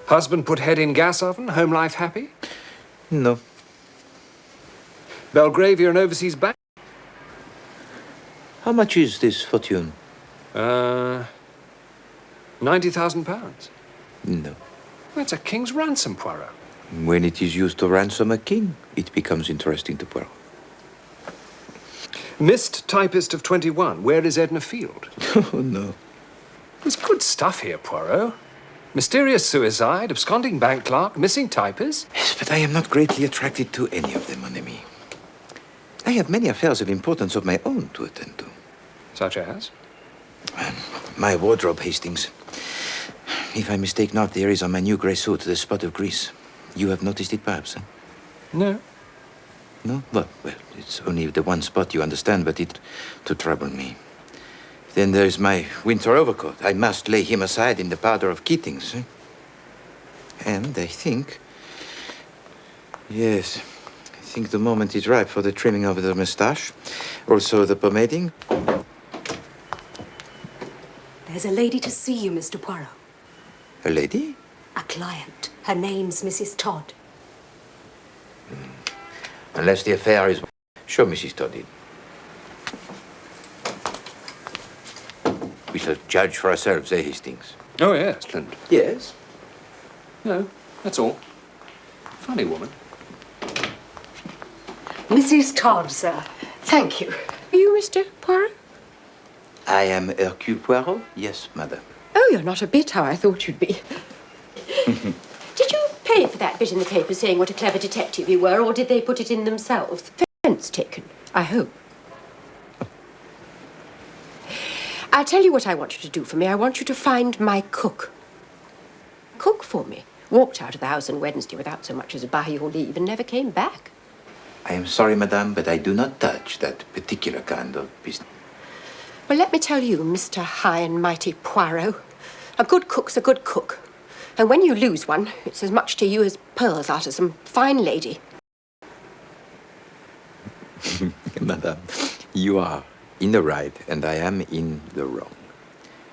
Husband put head in gas oven, home life happy? No. Belgravia and overseas bank? How much is this fortune? £90,000. No. That's a king's ransom, Poirot. When it is used to ransom a king, it becomes interesting to Poirot. Missed typist of 21. Where is Edna Field? Oh, no. There's good stuff here, Poirot. Mysterious suicide, absconding bank clerk, missing typist. Yes, but I am not greatly attracted to any of them, mon ami. I have many affairs of importance of my own to attend to. Such as? My wardrobe, Hastings. If I mistake not, there is on my new grey suit the spot of grease. You have noticed it, perhaps, eh? No. No? Well, it's only the one spot, you understand, but it to trouble me. Then there's my winter overcoat. I must lay him aside in the powder of Keating's. Eh? And I think... Yes, I think the moment is ripe for the trimming of the moustache. Also the pomading. There's a lady to see you, Mr. Poirot. A lady? A client. Her name's Mrs. Todd. Unless the affair is... Show Mrs. Todd in. We shall judge for ourselves, eh, Hastings? Oh, yes, Clint. Yes. No, that's all. Funny woman. Mrs. Todd, sir. Thank you. Are you Mr. Poirot? I am Hercule Poirot? Yes, madam. Oh, you're not a bit how I thought you'd be. Did you pay for that bit in the paper saying what a clever detective you were, or did they put it in themselves? Offence taken, I hope. I'll tell you what I want you to do for me. I want you to find my cook. Cook for me. Walked out of the house on Wednesday without so much as a by your leave and never came back. I am sorry, madame, but I do not touch that particular kind of business. Well, let me tell you, Mr. High and Mighty Poirot, a good cook's a good cook. And when you lose one, it's as much to you as pearls out of some fine lady. Madame, you are in the right and I am in the wrong.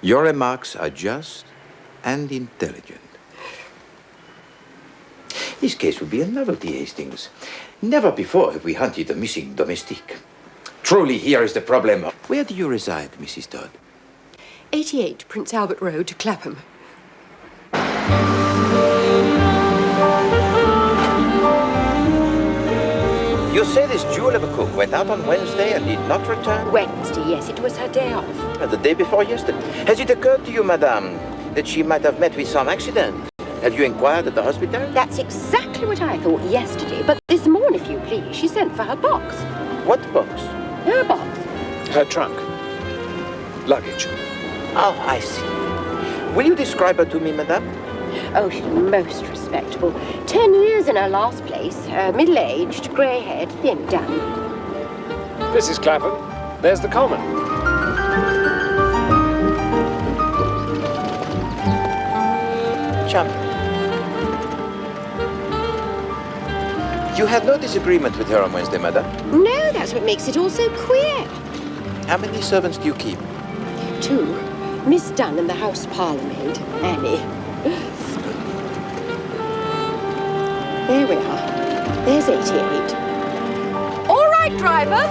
Your remarks are just and intelligent. This case will be a novelty, Hastings. Never before have we hunted a missing domestique. Truly, here is the problem. Where do you reside, Mrs. Todd? 88 Prince Albert Road, Clapham. You say this jewel of a cook went out on Wednesday and did not return? Wednesday, yes, it was her day off. The day before yesterday. Has it occurred to you, madame, that she might have met with some accident? Have you inquired at the hospital? That's exactly what I thought yesterday, but this morning, if you please, she sent for her box. What box? Her box. Her trunk. Luggage. Oh, I see. Will you describe her to me, madame? Oh, she's most respectable. 10 years in her last place. Middle-aged, grey-haired, thin down. This is Clapham. There's the common. Chum. You had no disagreement with her on Wednesday, madame? No, that's what makes it all so queer. How many servants do you keep? 2. Miss Dunn and the house parlour maid, Annie. There we are. There's 88. All right, driver.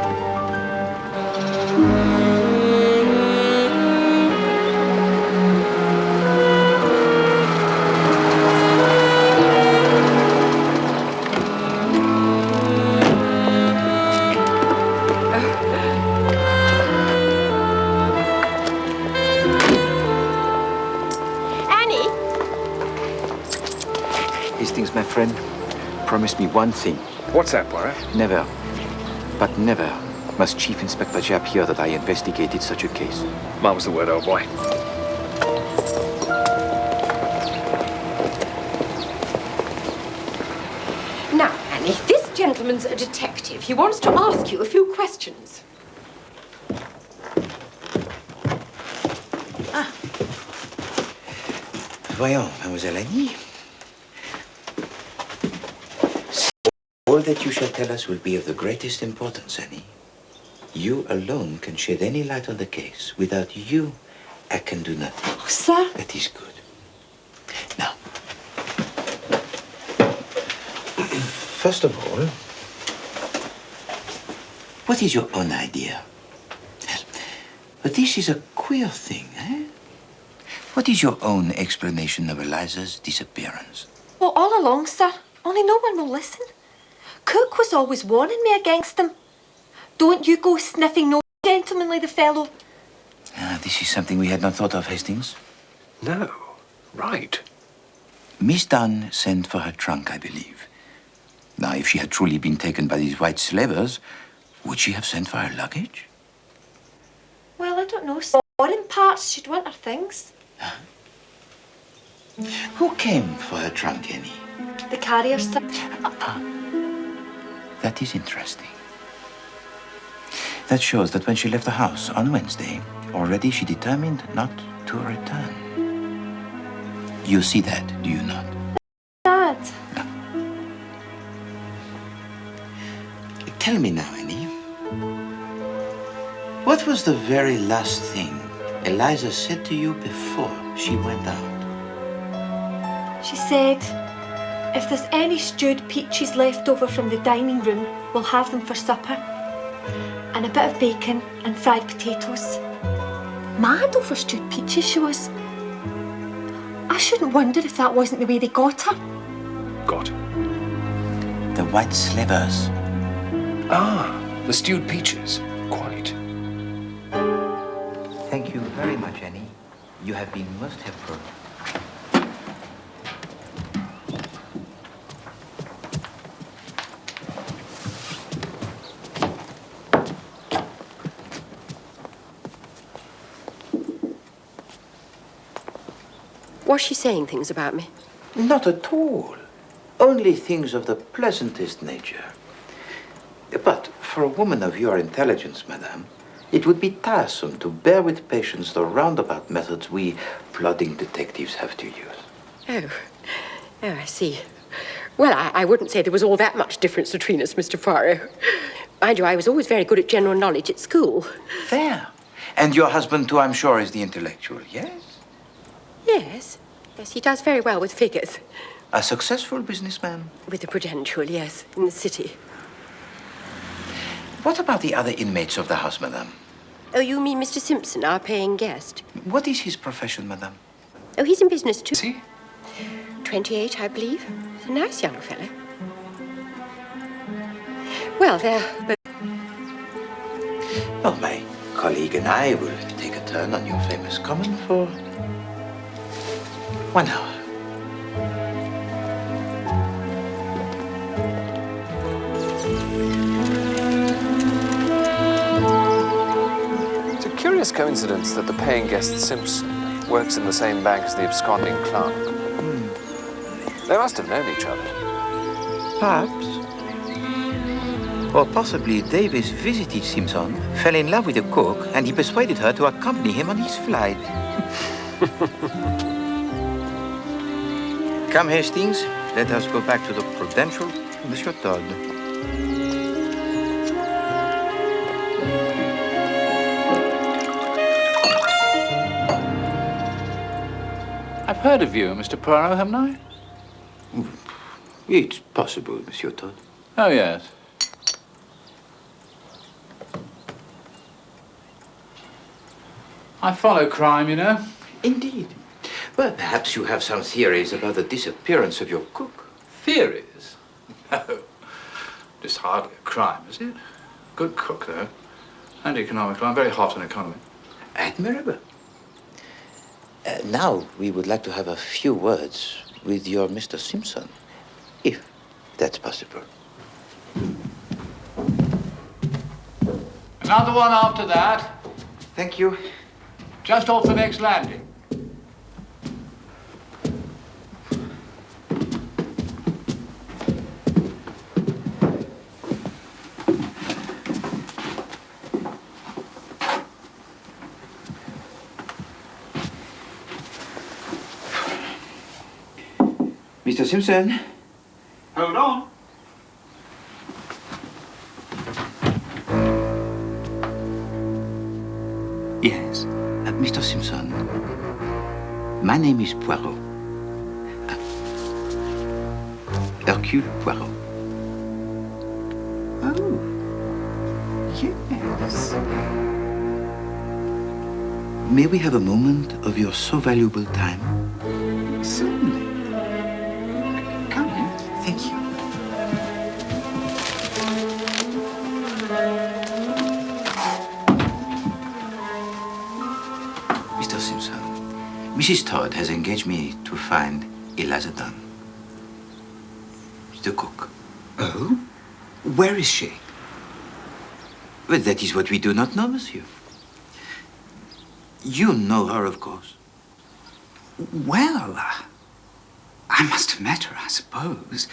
Hastings, my friend, promise me one thing. What's that, Poirot? Never, but never must Chief Inspector Japp hear that I investigated such a case. Mine was the word, old boy. Now, Annie, this gentleman's a detective. He wants to ask you a few questions. Voyons, Mademoiselle Annie. All that you shall tell us will be of the greatest importance, Annie. You alone can shed any light on the case. Without you, I can do nothing. Oh, sir. That is good. Now, First of all, what is your own idea? Yes. But this is a queer thing, eh? What is your own explanation of Eliza's disappearance? Well, all along, sir. Only no one will listen. Cook was always warning me against him. Don't you go sniffing no gentlemanly the fellow. This is something we had not thought of, Hastings. No. Right. Miss Dunn sent for her trunk, I believe. Now, if she had truly been taken by these white slavers, would she have sent for her luggage? Well, I don't know. Foreign parts, she'd want her things. Who came for her trunk, Annie? The carrier, sir. That is interesting. That shows that when she left the house on Wednesday, already she determined not to return. You see that, do you not? Dad. No. Tell me now, Annie. What was the very last thing Eliza said to you before she went out? She said, if there's any stewed peaches left over from the dining room, we'll have them for supper. And a bit of bacon and fried potatoes. Mad over stewed peaches, she was. I shouldn't wonder if that wasn't the way they got her. Got. The white slavers. Ah, the stewed peaches. Quite. Thank you very much, Annie. You have been most helpful. Was she saying things about me? Not at all. Only things of the pleasantest nature. But for a woman of your intelligence, madame, it would be tiresome to bear with patience the roundabout methods we plodding detectives have to use. Oh, I see. Well, I wouldn't say there was all that much difference between us, Mr. Poirot. Mind you, I was always very good at general knowledge at school. There. And your husband, too, I'm sure, is the intellectual, yes? Yes. Yes, he does very well with figures. A successful businessman? With the Prudential, yes, in the city. What about the other inmates of the house, madame? Oh, you mean Mr. Simpson, our paying guest? What is his profession, madame? Oh, he's in business too. Is he? 28, I believe. He's a nice young fellow. Well, they're both... Well, my colleague and I will take a turn on your famous common for 1 hour. It's a curious coincidence that the paying guest Simpson works in the same bank as the absconding clerk. They must have known each other. Perhaps. Or possibly Davis visited Simpson, fell in love with the cook, and he persuaded her to accompany him on his flight. Come, Hastings. Let us go back to the Prudential, Monsieur Todd. I've heard of you, Mr. Poirot, haven't I? It's possible, Monsieur Todd. Oh, yes. I follow crime, you know. Indeed. Well, perhaps you have some theories about the disappearance of your cook. Theories? No. It's hardly a crime, is it? Good cook, though. And economical. I'm very hot on economy. Admirable. Now, we would like to have a few words with your Mr. Simpson, if that's possible. Another one after that. Thank you. Just off the next landing. Mr. Simpson? Hold on. Yes. Mr. Simpson, my name is Poirot. Hercule Poirot. Yes. May we have a moment of your so valuable time? Certainly. Come in. Thank you. Mr. Simpson, Mrs. Todd has engaged me to find Eliza Dunn, the cook. Oh? Where is she? Well, that is what we do not know, monsieur. You know her, of course. Well, I must have met her, I suppose.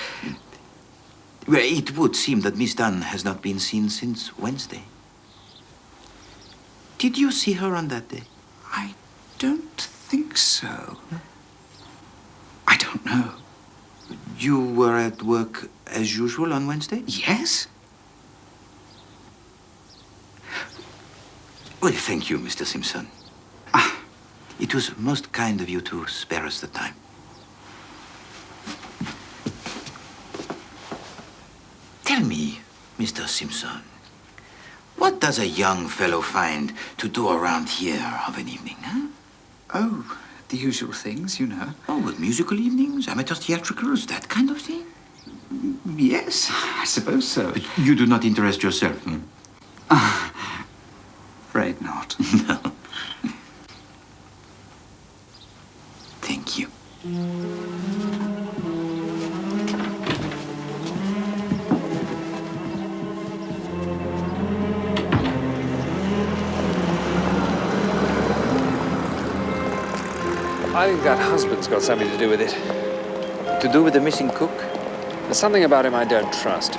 Well, it would seem that Miss Dunn has not been seen since Wednesday. Did you see her on that day? I don't think so. I don't know. You were at work as usual on Wednesday? Yes? Well, thank you, Mr. Simpson. It was most kind of you to spare us the time. Tell me, Mr. Simpson, what does a young fellow find to do around here of an evening, huh? Oh, the usual things, you know. Oh, with musical evenings, amateur theatricals, that kind of thing? Yes, I suppose so. But you do not interest yourself, hmm? Afraid not. No. Thank you. I think that husband's got something to do with it. To do with the missing cook? There's something about him I don't trust.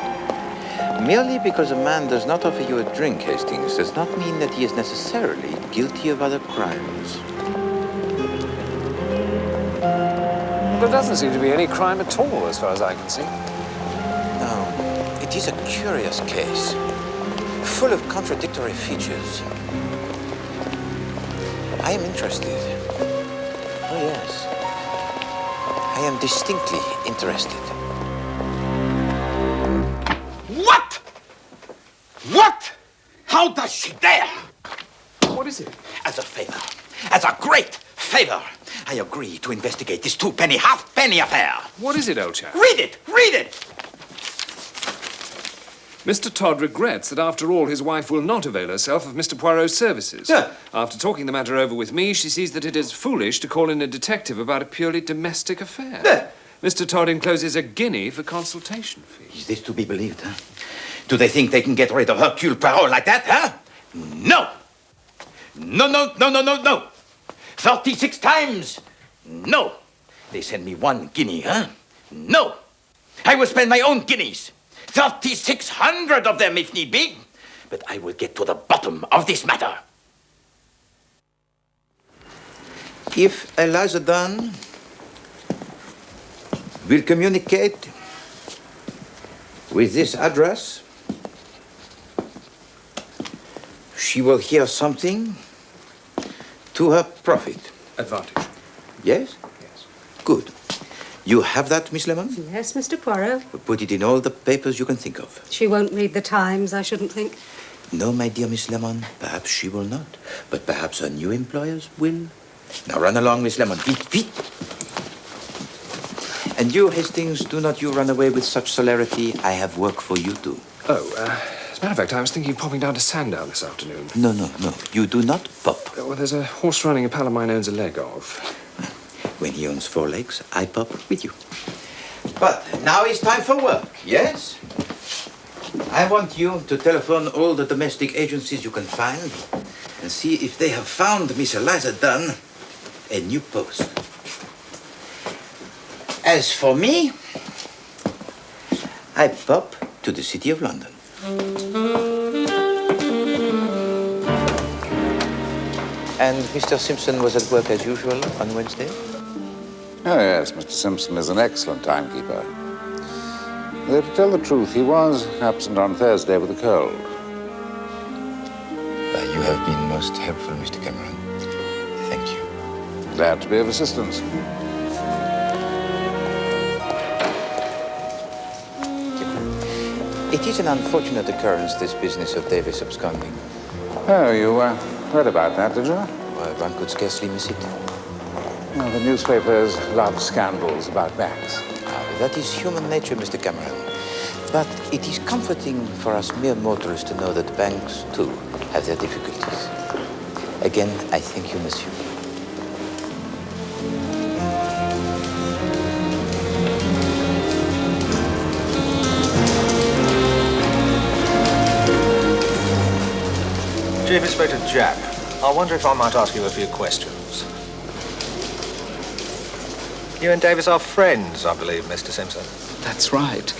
Merely because a man does not offer you a drink, Hastings, does not mean that he is necessarily guilty of other crimes. There doesn't seem to be any crime at all, as far as I can see. No, it is a curious case, full of contradictory features. I am interested. Oh, yes. I am distinctly interested. What? What? How does she dare? What is it? As a favor, as a great favor, I agree to investigate this two-penny, half-penny affair. What is it, old chap? Read it! Read it! Mr. Todd regrets that after all his wife will not avail herself of Mr. Poirot's services. Yeah. After talking the matter over with me, she sees that it is foolish to call in a detective about a purely domestic affair. Yeah. Mr. Todd encloses a guinea for consultation fee. Is this to be believed, huh? Do they think they can get rid of Hercule Poirot like that, huh? No! No, no, no, no, no, no! 36 times! No! They send me 1 guinea, huh? No! I will spend my own guineas! 3,600 of them, if need be! But I will get to the bottom of this matter. If Eliza Dunn will communicate with this address, she will hear something to her profit. Advantage. Yes? Yes. Good. You have that, Miss Lemon? Yes, Mr. Poirot. Put it in all the papers you can think of. She won't read the Times, I shouldn't think. No, my dear Miss Lemon, perhaps she will not. But perhaps her new employers will. Now run along, Miss Lemon. Feet, feet. And you, Hastings, do not you run away with such celerity. I have work for you too. Oh, as a matter of fact, I was thinking of popping down to Sandown this afternoon. No, no, no. You do not pop. Well, there's a horse running a pal of mine owns a leg of. When he owns 4 legs, I pop with you. But now it's time for work, yes? I want you to telephone all the domestic agencies you can find and see if they have found Miss Eliza Dunn a new post. As for me, I pop to the City of London. And Mr. Simpson was at work as usual on Wednesday? Oh, yes, Mr. Simpson is an excellent timekeeper. Though, to tell the truth, he was absent on Thursday with a cold. You have been most helpful, Mr. Cameron. Thank you. Glad to be of assistance. It is an unfortunate occurrence, this business of Davis absconding. Oh, you read about that, did you? Well, one could scarcely miss it. Well, the newspapers love scandals about banks. That is human nature, Mr. Cameron. But it is comforting for us mere mortals to know that banks, too, have their difficulties. Again, I thank you, monsieur. Chief Inspector Jack, I wonder if I might ask you a few questions. You and Davis are friends, I believe, Mr. Simpson. That's right.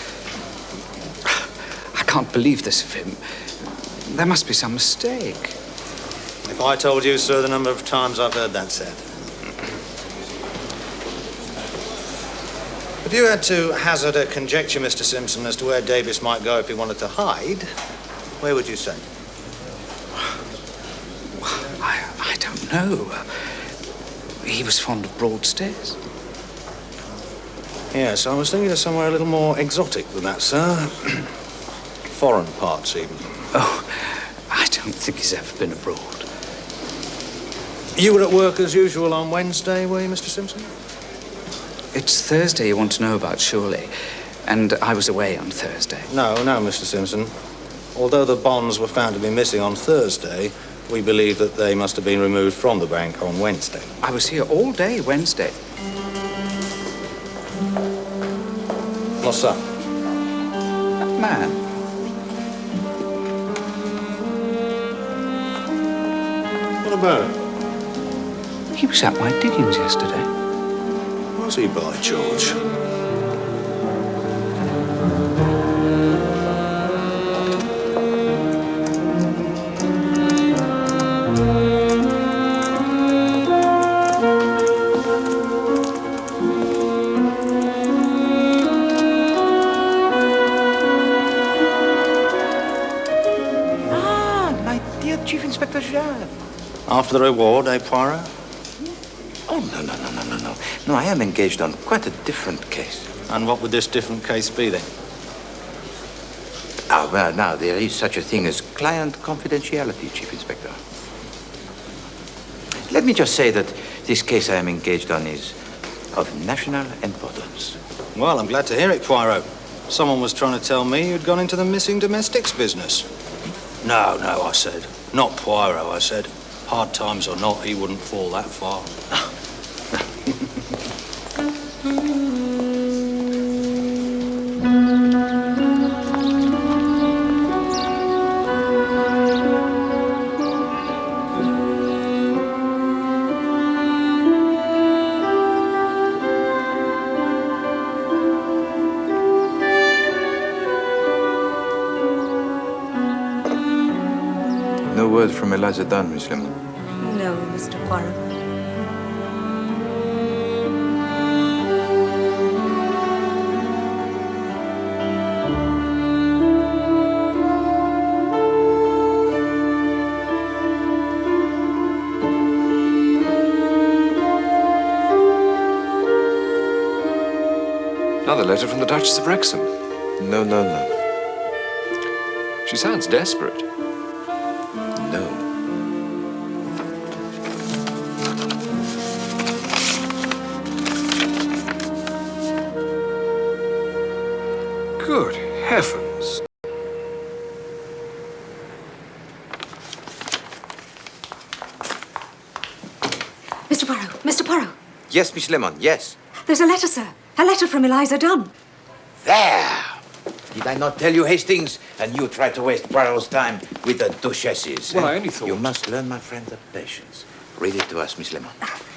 I can't believe this of him. There must be some mistake. If I told you, sir, the number of times I've heard that said. If you had to hazard a conjecture, Mr. Simpson, as to where Davis might go if he wanted to hide, where would you say? I don't know. He was fond of Broadstairs. Yes, I was thinking of somewhere a little more exotic than that, sir. Foreign parts, even. Oh, I don't think he's ever been abroad. You were at work as usual on Wednesday, were you, Mr. Simpson? It's Thursday you want to know about, surely. And I was away on Thursday. No, Mr. Simpson. Although the bonds were found to be missing on Thursday, we believe that they must have been removed from the bank on Wednesday. I was here all day Wednesday. What's that? That man. What about it? He was at my diggings yesterday. Was he, by George? Chief Inspector Jacques. After the reward, eh, Poirot? Oh, no. No, I am engaged on quite a different case. And what would this different case be, then? Well, now, there is such a thing as client confidentiality, Chief Inspector. Let me just say that this case I am engaged on is of national importance. Well, I'm glad to hear it, Poirot. Someone was trying to tell me you'd gone into the missing domestics business. No, I said. Not Poirot, I said. Hard times or not, he wouldn't fall that far. No word from Eliza Dunn, Miss Lemon. No, Mr. Poirot. Another letter from the Duchess of Wrexham. No. She sounds desperate. No. Good heavens. Mr. Poirot. Yes, Miss Lemon, yes. There's a letter, sir. A letter from Eliza Dunn. There! Did I not tell you, Hastings? And you try to waste Poirot's time with the duchesses. Well, I only thought... You must learn, my friend, the patience. Read it to us, Miss Lemon.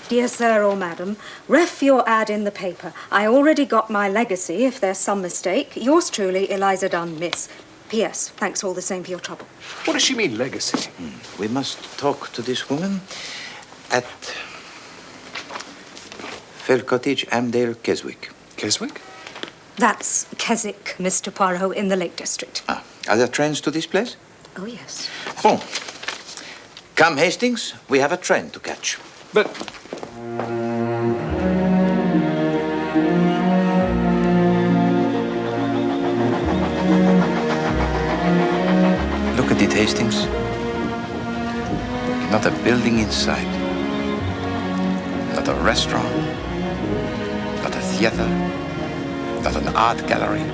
Dear sir or madam, ref your ad in the paper. I already got my legacy, if there's some mistake. Yours truly, Eliza Dunn, miss. P.S. Thanks all the same for your trouble. What does she mean, legacy? We must talk to this woman at Fell Cottage, Amdale, Keswick. Keswick? That's Keswick, Mr. Poirot, in the Lake District. Are there trains to this place? Oh, yes. Bon. Come, Hastings. We have a train to catch. But... Hastings. Not a building in sight. Not a restaurant. Not a theater. Not an art gallery.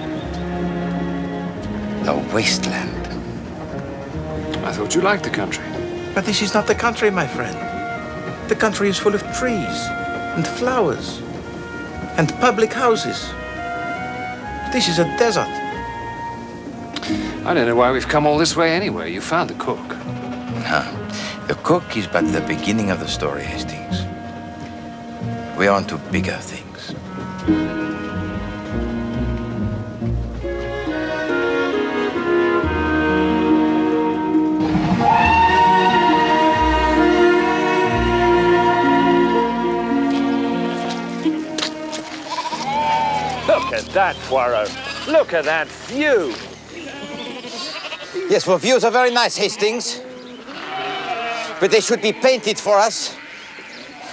A wasteland. I thought you liked the country. But this is not the country, my friend. The country is full of trees and flowers and public houses. This is a desert. I don't know why we've come all this way anyway. You found the cook. No, the cook is but the beginning of the story, Hastings. We are on to bigger things. Look at that, Poirot. Look at that view. Yes, well, views are very nice, Hastings. But they should be painted for us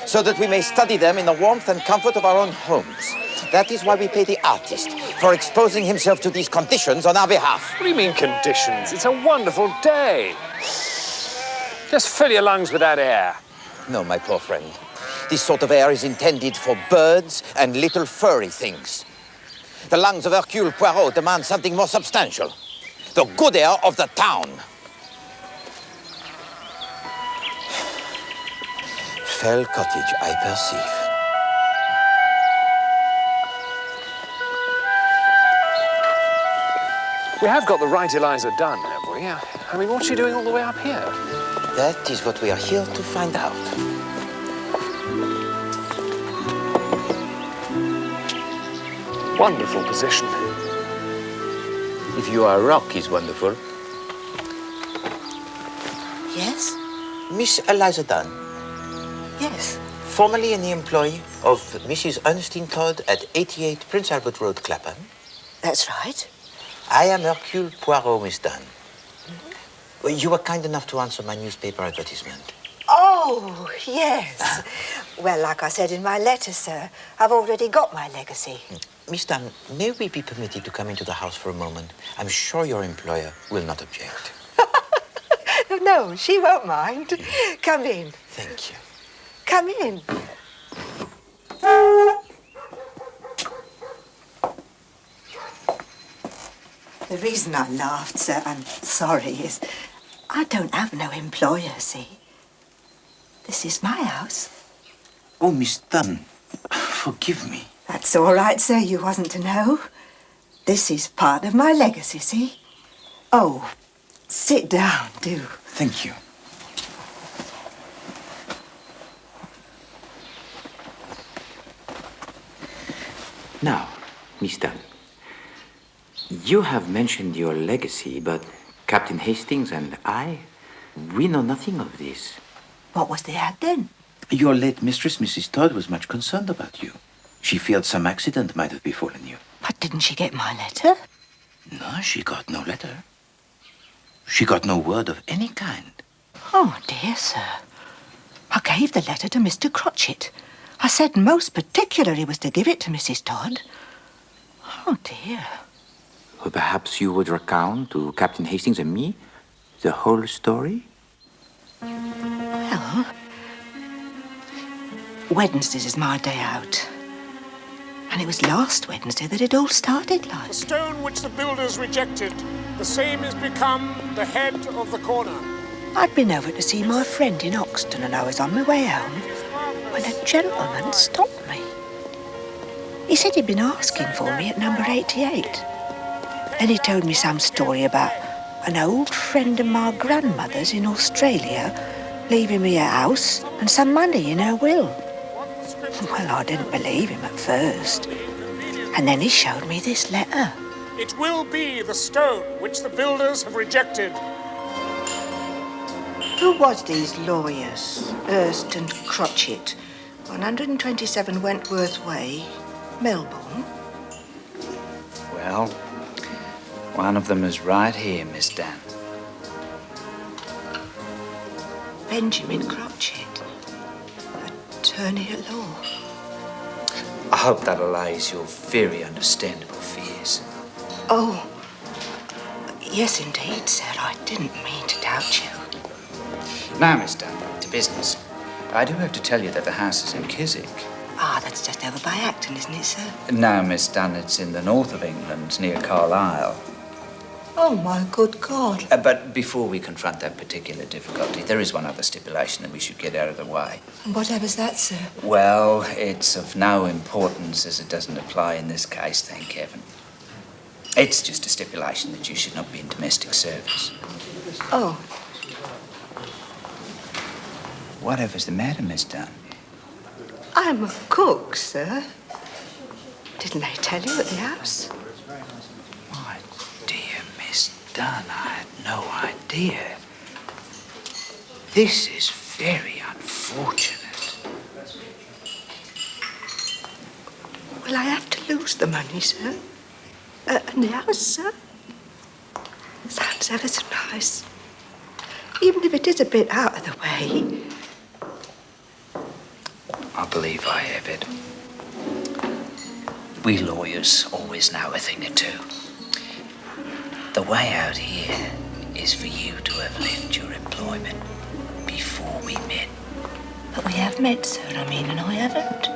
so that we may study them in the warmth and comfort of our own homes. That is why we pay the artist for exposing himself to these conditions on our behalf. What do you mean conditions? It's a wonderful day. Just fill your lungs with that air. No, my poor friend. This sort of air is intended for birds and little furry things. The lungs of Hercule Poirot demand something more substantial. The good air of the town. Fell cottage, I perceive. We have got the right Eliza Dunn, have we? I mean, what's she doing all the way up here? That is what we are here to find out. Wonderful position. If you are a rock, is wonderful. Yes? Miss Eliza Dunn, Yes. formerly in the employ of Mrs. Ernestine Todd at 88 Prince Albert Road, Clapham. That's right. I am Hercule Poirot, Miss Dunn. Well, you were kind enough to answer my newspaper advertisement. Oh, yes. Well, like I said in my letter, sir, I've already got my legacy. Miss Dunn, may we be permitted to come into the house for a moment? I'm sure your employer will not object. No, she won't mind. Come in. Thank you. Come in. The reason I laughed, sir, I'm sorry, is I don't have no employer, see? This is my house. Oh, Miss Dunn, forgive me. That's all right, sir. You wasn't to know. This is part of my legacy, see? Oh, sit down, do. Thank you. Now, Miss Dunn, you have mentioned your legacy, but Captain Hastings and I, we know nothing of this. What was the ad then? Your late mistress, Mrs. Todd, was much concerned about you. She feared some accident might have befallen you. But didn't she get my letter? No, she got no letter. She got no word of any kind. Oh, dear, sir. I gave the letter to Mr. Crotchet. I said most particular he was to give it to Mrs. Todd. Oh, dear. Or perhaps you would recount to Captain Hastings and me the whole story? Well, Wednesdays is my day out. And it was last Wednesday that it all started like. The stone which the builders rejected, the same is become the head of the corner. I'd been over to see my friend in Oxton and I was on my way home when a gentleman stopped me. He said he'd been asking for me at number 88. Then he told me some story about an old friend of my grandmother's in Australia leaving me a house and some money in her will. Well, I didn't believe him at first. And then he showed me this letter. It will be the stone which the builders have rejected. Who was these lawyers, Hurst and Crotchet, 127 Wentworth Way, Melbourne? Well, one of them is right here, Miss Dan. Benjamin Crotchet, attorney at law. I hope that allays your very understandable fears. Oh, Yes, indeed, sir. I didn't mean to doubt you. Now, Miss Dunn, to business. I do have to tell you that the house is in Chiswick. Ah, that's just over by Acton, isn't it, sir? No, Miss Dunn, it's in the north of England, near Carlisle. Oh, my good God. But before we confront that particular difficulty, there is one other stipulation that we should get out of the way. Whatever's that, sir? Well, it's of no importance as it doesn't apply in this case, thank heaven. It's just a stipulation that you should not be in domestic service. Oh. Whatever's the matter, Miss Dunn? I'm a cook, sir. Didn't they tell you at the house? My dear Miss Dunn, I had no idea. This is very unfortunate. Will I have to lose the money, sir? And the house, sir? Sounds ever so nice. Even if it is a bit out of the way. I believe I have it. We lawyers always know a thing or two. The way out here is for you to have left your employment before we met. But we have met, sir, I mean, and I haven't.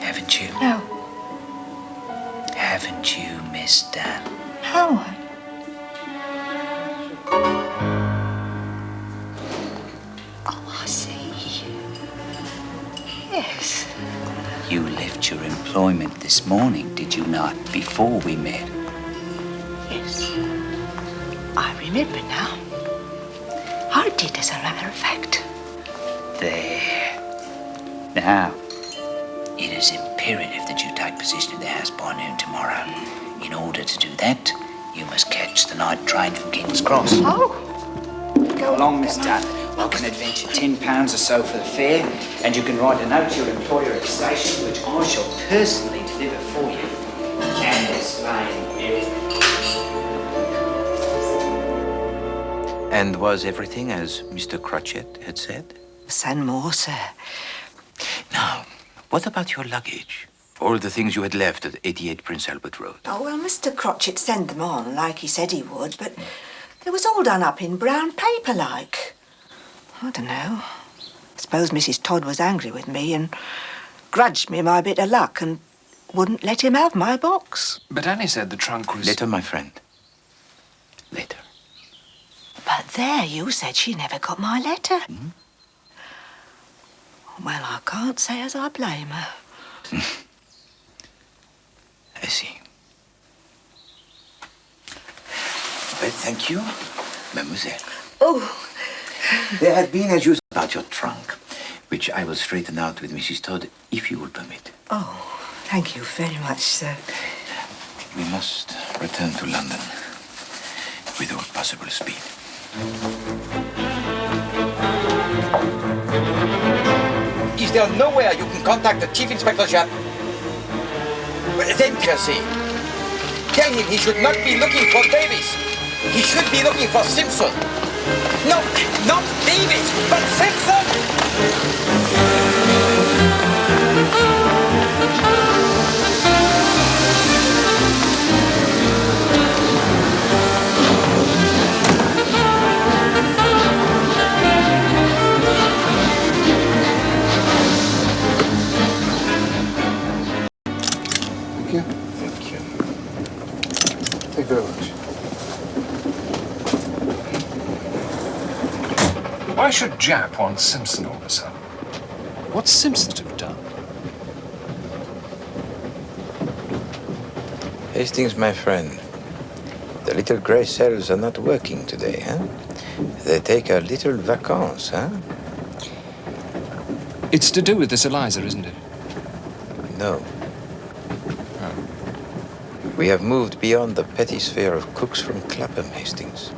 Haven't you? No. Haven't you, Miss Dunn? No. Oh, I see. Yes. You left your employment this morning, did you not, before we met? Yes. I remember now. I did, as a matter of fact. There. Now, it is imperative that you take possession of the house by noon tomorrow. In order to do that, you must catch the night train from King's Cross. Oh! Go along, Miss Dunn. I can adventure £10 or so for the fare, and you can write a note to your employer at the station, which I shall personally deliver for you and explain everything. And was everything as Mr. Crotchet had said? And more, sir. Now, what about your luggage? All the things you had left at 88 Prince Albert Road. Oh, well, Mr. Crotchet sent them on, like he said he would, but they was all done up in brown paper, like. I don't know. I suppose Mrs. Todd was angry with me and grudged me my bit of luck and wouldn't let him have my box. But Annie said the trunk was... Later, my friend. Later. But there, you said she never got my letter. Hmm? Well, I can't say as I blame her. I see. Well, thank you, mademoiselle. Oh. There had been, as you said, about your trunk, which I will straighten out with Mrs. Todd, if you will permit. Oh, thank you very much, sir. We must return to London with all possible speed. Is there nowhere you can contact the Chief Inspector Japp? Then, Percy, tell him he should not be looking for Davis. He should be looking for Simpson. No, not Davis, but Simpson! Thank you. Thank you. Thank you very much. Why should Japp want Simpson all of a sudden? What's Simpson to have done? Hastings, my friend, the little grey cells are not working today, huh? They take a little vacances, huh? It's to do with this Eliza, isn't it? No. We have moved beyond the petty sphere of cooks from Clapham, Hastings.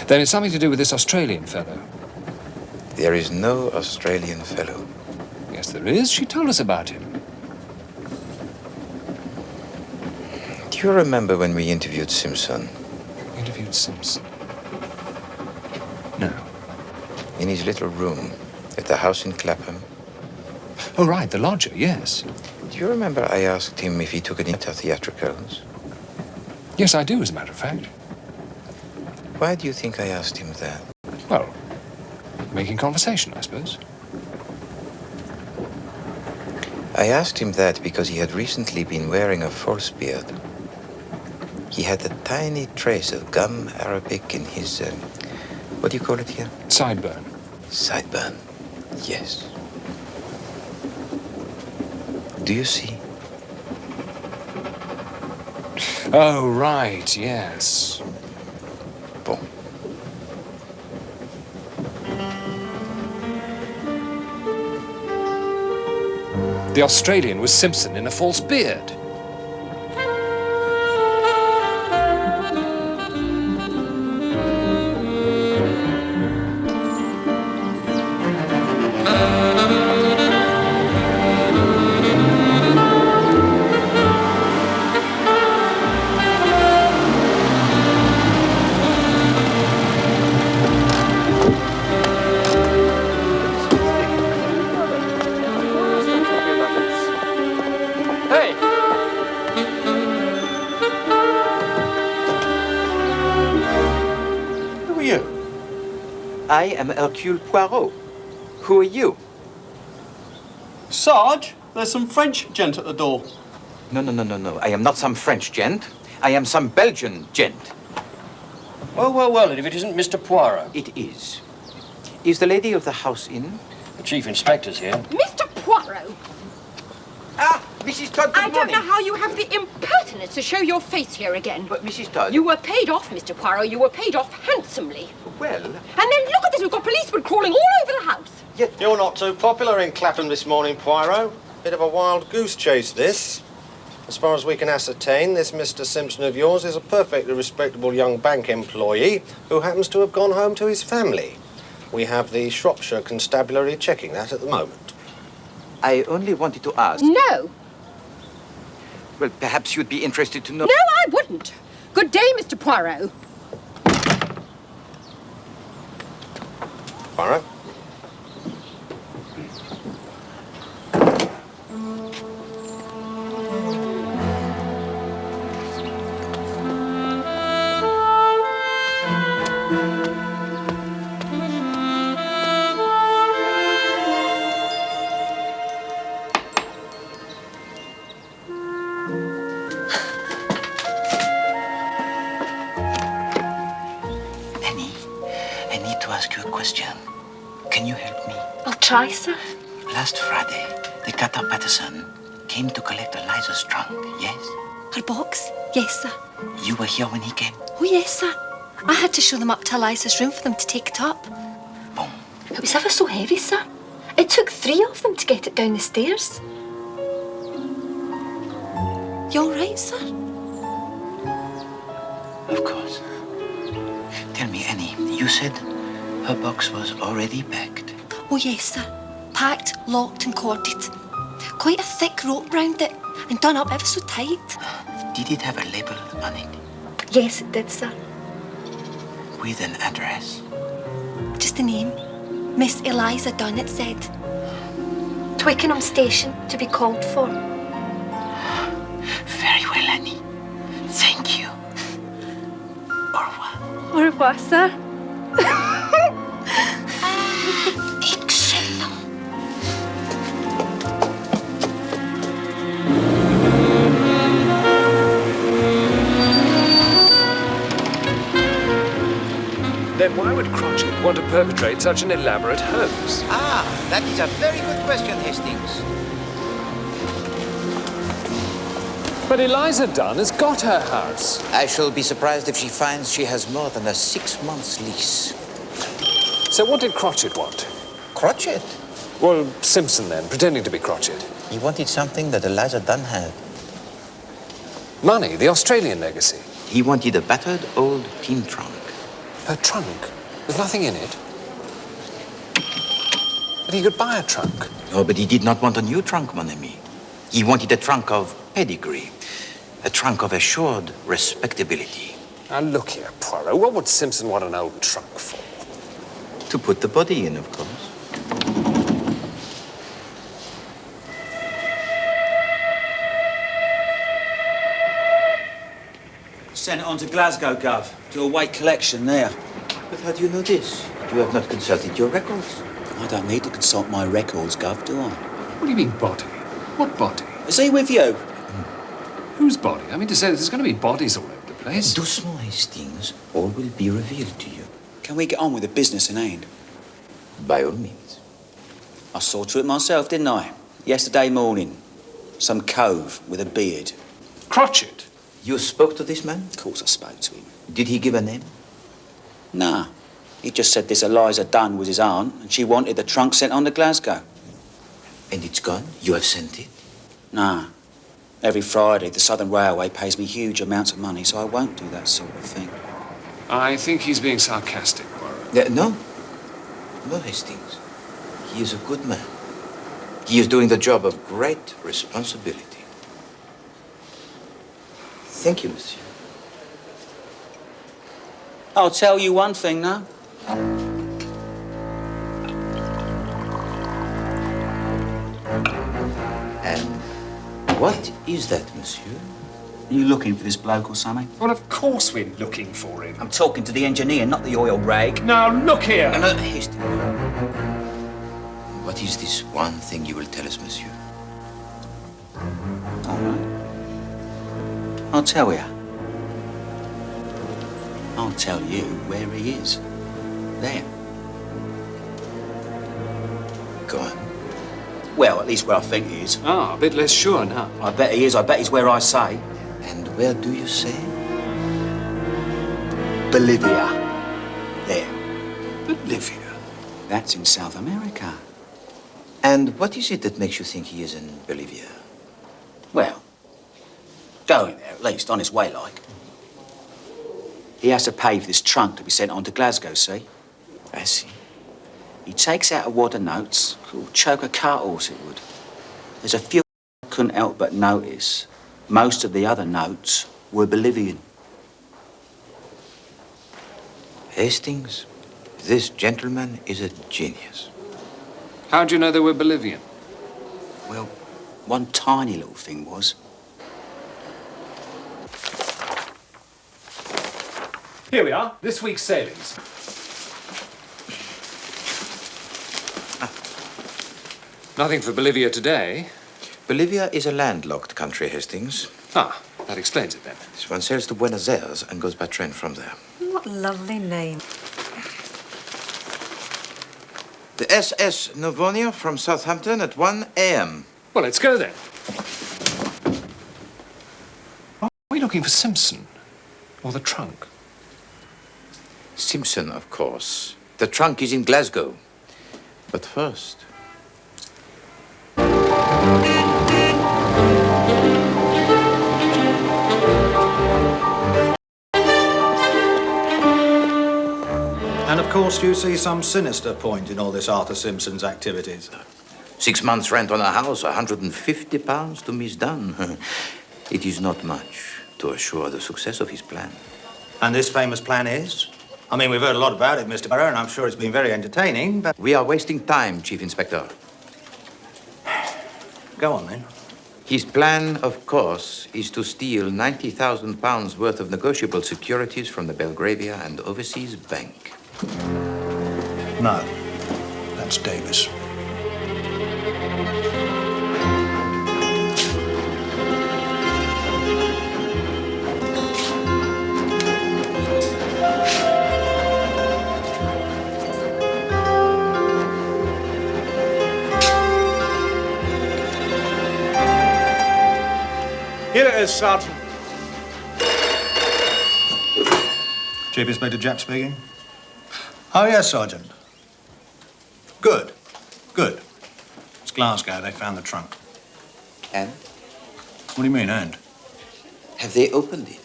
Then it's something to do with this Australian fellow. There is no Australian fellow. Yes, there is. She told us about him. Do you remember when we interviewed Simpson? Interviewed Simpson? No. In his little room at the house in Clapham. Oh, right, the lodger, yes. Do you remember I asked him if he took any theatricals? Yes, I do, as a matter of fact. Why do you think I asked him that? Well, making conversation, I suppose. I asked him that because he had recently been wearing a false beard. He had a tiny trace of gum arabic in his, what do you call it here? Sideburn. Sideburn, yes. Do you see? Oh, right, yes. Bon. The Australian was Simpson in a false beard. Hey! Who are you? I am Hercule Poirot. Who are you? Sarge, there's some French gent at the door. No. I am not some French gent. I am some Belgian gent. Well, and if it isn't Mr. Poirot? It is. Is the lady of the house in? The Chief Inspector's here. Mr. Poirot! Ah, Mrs. Todd, I don't know how you have the impertinence to show your face here again. But, Mrs. Todd... You were paid off, Mr. Poirot. You were paid off handsomely. Well... And then look at this. We've got policemen crawling all over the house. You're not too popular in Clapham this morning, Poirot. Bit of a wild goose chase, this. As far as we can ascertain, this Mr. Simpson of yours is a perfectly respectable young bank employee who happens to have gone home to his family. We have the Shropshire Constabulary checking that at the moment. I only wanted to ask... No. Well, perhaps you'd be interested to know... No, I wouldn't. Good day, Mr. Poirot. Poirot? I need to ask you a question. Can you help me? I'll try, sir. Last Friday, the cutter Patterson came to collect Eliza's trunk, yes? Her box? Yes, sir. You were here when he came? Oh, yes, sir. I had to show them up to Eliza's room for them to take it up. Boom. It was ever so heavy, sir. It took 3 of them to get it down the stairs. You all right, sir? Of course. Tell me, Annie, you said her box was already packed. Oh, yes, sir. Packed, locked and corded. Quite a thick rope round it and done up ever so tight. Did it have a label on it? Yes, it did, sir. With an address? Just a name. Miss Eliza Dunn, it said. Twickenham Station to be called for. Very well, Annie. Thank you. Au revoir. Au revoir, sir. Excellent. Then why would Crotchet want to perpetrate such an elaborate hoax? Ah, that is a very good question, Hastings. But Eliza Dunn has got her house. I shall be surprised if she finds she has more than a 6-month lease. So what did Crotchet want? Crotchet? Well, Simpson then, pretending to be Crotchet. He wanted something that Eliza Dunn had. Money, the Australian legacy. He wanted a battered old tin trunk. Her trunk, with nothing in it. But he could buy a trunk. Oh, but he did not want a new trunk, mon ami. He wanted a trunk of pedigree. A trunk of assured respectability. Now look here, Poirot. What would Simpson want an old trunk for? To put the body in, of course. sent it on to Glasgow, Gov, to await collection there. But how do you know this? You have not consulted your records. I don't need to consult my records, Gov, do I? What do you mean, body? What body? Is he with you? Whose body? I mean to say that there's going to be bodies all over the place. Doucement, Hastings. All will be revealed to you. Can we get on with the business in hand? By all means. I saw to it myself, didn't I? Yesterday morning. Some cove with a beard. Crotchet? You spoke to this man? Of course I spoke to him. Did he give a name? Nah. He just said this Eliza Dunn was his aunt and she wanted the trunk sent on to Glasgow. And it's gone? You have sent it? Nah. Every Friday, the Southern Railway pays me huge amounts of money, so I won't do that sort of thing. I think he's being sarcastic, Poirot. No. No, Hastings. He is a good man. He is doing the job of great responsibility. Thank you, monsieur. I'll tell you one thing now. And what is that, monsieur? You looking for this bloke or something? Well, of course we're looking for him. I'm talking to the engineer, not the oil rag. Now, look here! No, Hastings. What is this one thing you will tell us, monsieur? All right. I'll tell you. I'll tell you where he is. There. Go on. Well, at least where I think he is. Ah, a bit less sure now. I bet he is. I bet he's where I say. And where do you say? Bolivia. There. Bolivia? That's in South America. And what is it that makes you think he is in Bolivia? Well, going there, at least, on his way, like. He has to pay for this trunk to be sent on to Glasgow, see? I see. He takes out a wad of notes, could choke a cart horse, it would. There's a few I couldn't help but notice. Most of the other notes were Bolivian. Hastings, this gentleman is a genius. How do you know they were Bolivian? Well, one tiny little thing was. Here we are, this week's sailings. Nothing for Bolivia today. Bolivia is a landlocked country, Hastings. Ah, that explains it then. One sails to Buenos Aires and goes by train from there. What a lovely name. The SS Novonia from Southampton at 1 a.m. Well, let's go then. Are we looking for Simpson? Or the trunk? Simpson, of course. The trunk is in Glasgow. But first... And of course you see some sinister point in all this Arthur Simpson's activities. 6 months' rent on a house, £150 to Miss Dunn. It is not much to assure the success of his plan. And this famous plan is? I mean, we've heard a lot about it, Mr. Poirot, and I'm sure it's been very entertaining, but... We are wasting time, Chief Inspector. Go on, then. His plan, of course, is to steal £90,000 worth of negotiable securities from the Belgravia and Overseas Bank. No. That's Davis. Here it is, Sergeant. Chief Inspector Japp speaking. Oh, yes, Sergeant. Good. Good. It's Glasgow. They found the trunk. And? What do you mean, and? Have they opened it?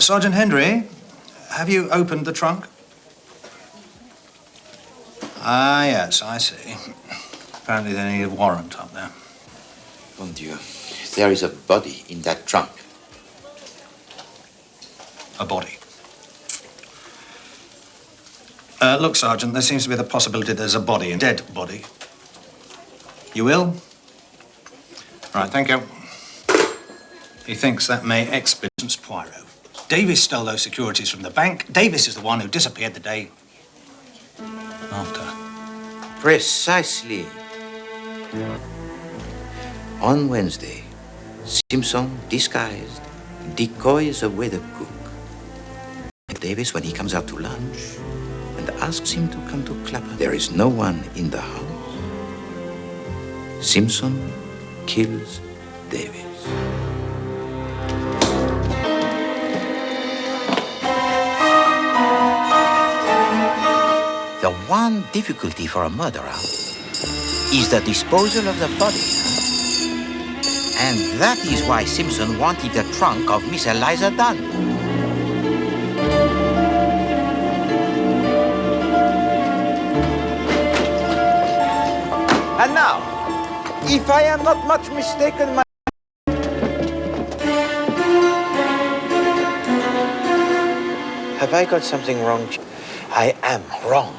Sergeant Hendry, have you opened the trunk? Ah, yes, I see. Apparently they need a warrant up there. Mon Dieu, there is a body in that trunk. A body. Look, Sergeant, there seems to be the possibility there's a body, a dead body. You will? Right, thank you. He thinks that may expedite Poirot. Davis stole those securities from the bank. Davis is the one who disappeared the day after. Precisely. On Wednesday, Simpson, disguised, decoys away the cook. Davis, when he comes out to lunch, and asks him to come to Clapham. There is no one in the house. Simpson kills Davis. The one difficulty for a murderer is the disposal of the body. And that is why Simpson wanted the trunk of Miss Eliza Dunn. And now, if I am not much mistaken, have I got something wrong? I am wrong.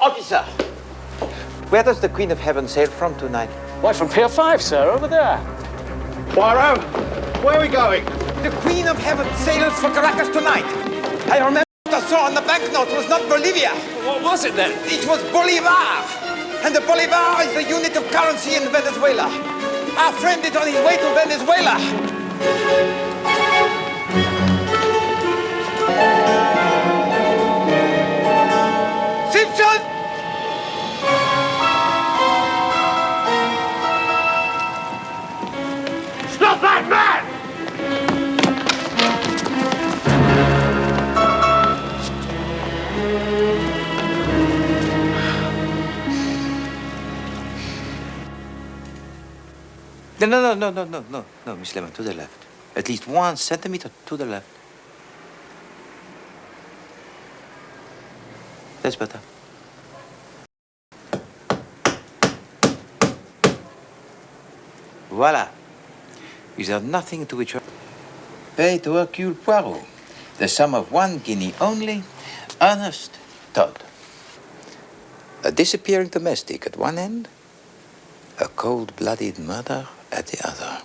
Officer, where does the Queen of Heaven sail from tonight? Why, from Pier 5, sir, over there. Poirot, where are we going? The Queen of Heaven sails for Caracas tonight. I remember what I saw on the banknote was not Bolivia. What was it then? It was Bolivar. And the Bolivar is the unit of currency in Venezuela. Our friend is on his way to Venezuela. Simpson! Stop that man! No, Miss Lemon, to the left. At least 1 centimeter to the left. That's better. Voila. Is there nothing to which... Pay to Hercule Poirot. The sum of 1 guinea only. Ernest Todd. A disappearing domestic at one end. A cold-blooded murder at the other.